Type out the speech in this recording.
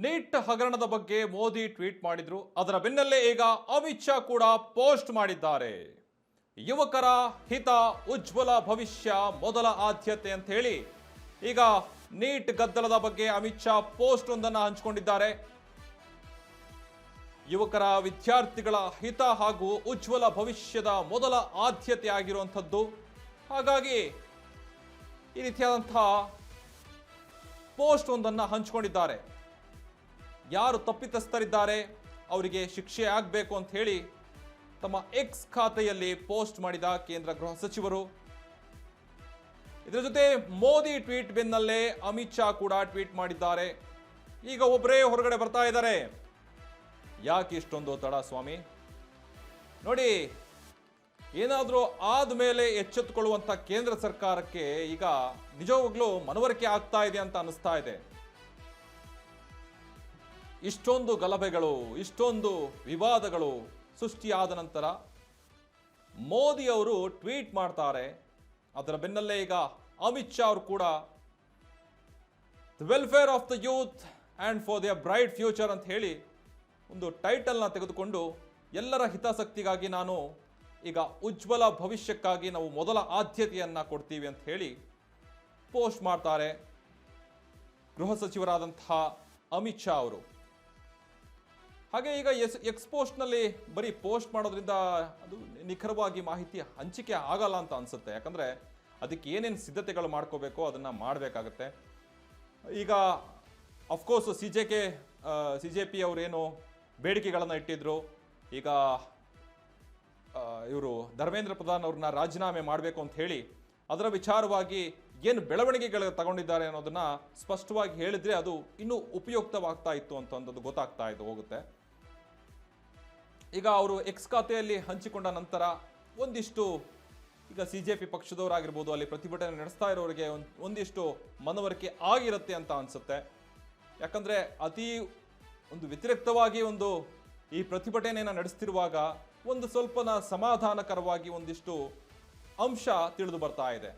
Neat ಹಗರಣದ ಬಗ್ಗೆ Modi tweet ಮಾಡಿದ್ರು. ಅದರ ಬೆನ್ನಲ್ಲೇ ಈಗ ಅಮಿತ್ ಶಾ ಕೂಡ ಪೋಸ್ಟ್ ಮಾಡಿದ್ದಾರೆ. ಯುವಕರ ಹಿತ ಉಜ್ವಲ ಭವಿಷ್ಯ ಮೊದಲ ಆದ್ಯತೆ ಅಂತ ಹೇಳಿ ಈಗ ನೀಟ್ ಗದ್ದಲದ ಬಗ್ಗೆ ಅಮಿತ್ ಶಾ ಪೋಸ್ಟ್ ಒಂದನ್ನು ಹಂಚಿಕೊಂಡಿದ್ದಾರೆ. ಯುವಕರ ವಿದ್ಯಾರ್ಥಿಗಳ ಹಿತ ಹಾಗೂ ಉಜ್ವಲ ಭವಿಷ್ಯದ ಮೊದಲ ಆದ್ಯತೆ ಆಗಿರುವಂಥದ್ದು. ಹಾಗಾಗಿ ಈ ರೀತಿಯಾದಂತಹ ಪೋಸ್ಟ್ ಒಂದನ್ನು ಹಂಚಿಕೊಂಡಿದ್ದಾರೆ. ಯಾರು ತಪ್ಪಿತಸ್ಥರಿದ್ದಾರೆ ಅವರಿಗೆ ಶಿಕ್ಷೆ ಆಗಬೇಕು ಅಂತ ಹೇಳಿ ತಮ್ಮ ಎಕ್ಸ್ ಖಾತೆಯಲ್ಲಿ ಪೋಸ್ಟ್ ಮಾಡಿದ ಕೇಂದ್ರ ಗೃಹ ಸಚಿವರು. ಇದರ ಜೊತೆ ಮೋದಿ ಟ್ವೀಟ್ ಬೆನ್ನಲ್ಲೇ ಅಮಿತ್ ಶಾ ಕೂಡ ಟ್ವೀಟ್ ಮಾಡಿದ್ದಾರೆ. ಈಗ ಒಬ್ಬರೇ ಹೊರಗಡೆ ಬರ್ತಾ ಇದ್ದಾರೆ. ಯಾಕೆ ಇಷ್ಟೊಂದು ತಡ ಸ್ವಾಮಿ? ನೋಡಿ, ಏನಾದರೂ ಆದ್ಮೇಲೆ ಎಚ್ಚೆತ್ತುಕೊಳ್ಳುವಂತ ಕೇಂದ್ರ ಸರ್ಕಾರಕ್ಕೆ ಈಗ ನಿಜವಾಗ್ಲೂ ಮನವರಿಕೆ ಆಗ್ತಾ ಇದೆ ಅಂತ ಅನಿಸ್ತಾ ಇದೆ. ಇಷ್ಟೊಂದು ಗಲಭೆಗಳು, ಇಷ್ಟೊಂದು ವಿವಾದಗಳು ಸೃಷ್ಟಿಯಾದ ನಂತರ ಮೋದಿ ಅವರು ಟ್ವೀಟ್ ಮಾಡ್ತಾರೆ. ಅದರ ಬೆನ್ನಲ್ಲೇ ಈಗ ಅಮಿತ್ ಶಾ ಅವರು ಕೂಡ the welfare of the youth and for their bright future ಅಂತ ಹೇಳಿ ಒಂದು ಟೈಟಲ್ನ ತೆಗೆದುಕೊಂಡು ಎಲ್ಲರ ಹಿತಾಸಕ್ತಿಗಾಗಿ ನಾನು ಈಗ ಉಜ್ವಲ ಭವಿಷ್ಯಕ್ಕಾಗಿ ನಾವು ಮೊದಲ ಆದ್ಯತೆಯನ್ನು ಕೊಡ್ತೀವಿ ಅಂತ ಹೇಳಿ ಪೋಸ್ಟ್ ಮಾಡ್ತಾರೆ ಗೃಹ ಸಚಿವರಾದಂತಹ ಅಮಿತ್ ಶಾ ಅವರು. ಹಾಗೆ ಈಗ ಎಕ್ಸ್ ಪೋಸ್ಟ್ನಲ್ಲಿ ಬರೀ ಪೋಸ್ಟ್ ಮಾಡೋದ್ರಿಂದ ಅದು ನಿಖರವಾಗಿ ಮಾಹಿತಿ ಹಂಚಿಕೆ ಆಗಲ್ಲ ಅಂತ ಅನಿಸುತ್ತೆ. ಯಾಕಂದರೆ ಅದಕ್ಕೆ ಏನೇನು ಸಿದ್ಧತೆಗಳು ಮಾಡ್ಕೋಬೇಕೋ ಅದನ್ನು ಮಾಡಬೇಕಾಗತ್ತೆ. ಈಗ ಅಫ್ಕೋರ್ಸ್ ಸಿ ಜೆ ಪಿ ಅವರೇನು ಬೇಡಿಕೆಗಳನ್ನು ಇಟ್ಟಿದ್ರು. ಈಗ ಇವರು ಧರ್ಮೇಂದ್ರ ಪ್ರಧಾನ್ ಅವ್ರನ್ನ ರಾಜೀನಾಮೆ ಮಾಡಬೇಕು ಅಂತ ಹೇಳಿ ಅದರ ವಿಚಾರವಾಗಿ ಏನು ಬೆಳವಣಿಗೆಗಳು ತಗೊಂಡಿದ್ದಾರೆ ಅನ್ನೋದನ್ನ ಸ್ಪಷ್ಟವಾಗಿ ಹೇಳಿದ್ರೆ ಅದು ಇನ್ನೂ ಉಪಯುಕ್ತವಾಗ್ತಾ ಇತ್ತು ಅಂತ ಗೊತ್ತಾಗ್ತಾ ಹೋಗುತ್ತೆ. ಈಗ ಅವರು ಎಕ್ಸ್ ಖಾತೆಯಲ್ಲಿ ಹಂಚಿಕೊಂಡ ನಂತರ ಒಂದಿಷ್ಟು ಈಗ CJP ಪಕ್ಷದವರಾಗಿರ್ಬೋದು, ಅಲ್ಲಿ ಪ್ರತಿಭಟನೆ ನಡೆಸ್ತಾ ಇರೋರಿಗೆ ಒಂದಿಷ್ಟು ಮನವರಿಕೆ ಆಗಿರುತ್ತೆ ಅಂತ ಅನಿಸುತ್ತೆ. ಯಾಕಂದರೆ ಅತಿ ವ್ಯತಿರಿಕ್ತವಾಗಿ ಈ ಪ್ರತಿಭಟನೆಯನ್ನು ನಡೆಸ್ತಿರುವಾಗ ಒಂದು ಸ್ವಲ್ಪನ ಸಮಾಧಾನಕರವಾಗಿ ಒಂದಿಷ್ಟು ಅಂಶ ತಿಳಿದು ಬರ್ತಾ ಇದೆ.